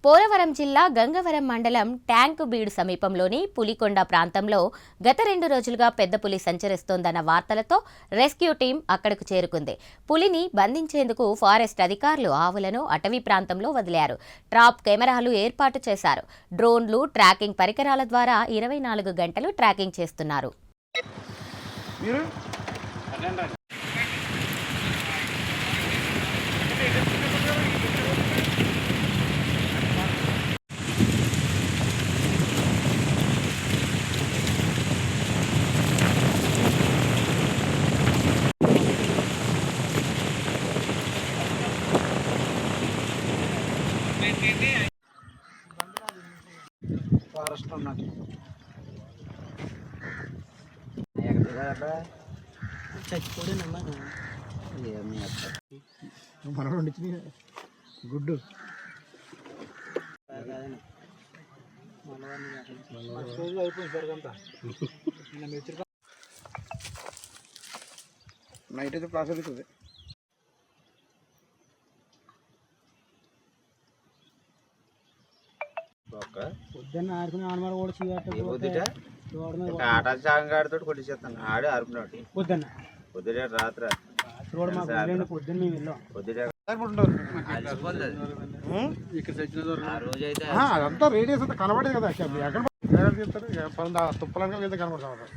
పోలవరం జిల్లా గంగవరం మండలం ట్యాంకు బీడు సమీపంలోని పులికొండ ప్రాంతంలో గత 2 రోజులుగా పెద్ద పులి సంచరిస్తోందన్న వార్తలతో రెస్క్యూ టీం అక్కడకు చేరుకుంది. పులిని బంధించేందుకు ఫారెస్ట్ అధికారులు ఆవులను అటవీ ప్రాంతంలో వదిలారు. ట్రాప్ కెమెరాలు ఏర్పాటు చేశారు. డ్రోన్లు, ట్రాకింగ్ పరికరాల ద్వారా 24 గంటలు ట్రాకింగ్ చేస్తున్నారు. ఫారెస్ట్ ఉన్నది చచ్చిపోయానమ్మా మనం వండించిన గుడ్డు అయిపోయింది సరిగంతా నైట్ అయితే ప్రాసెస్ అవుతుంది. పొద్దున్న ఆడుకుని ఆడమాడ కూడా ఆట సాగంగాడితో కొట్టించేస్తాను ఆడు అరుపునోటి పొద్దున్న పొద్దుటే రాత్రి పొద్దున్న మేము వెళ్ళాం అదంతా రేడియస్ అంతా కనబడేది కదా. ఎక్కడ తీస్తారు తుప్పలంగా లేదా కనబడతా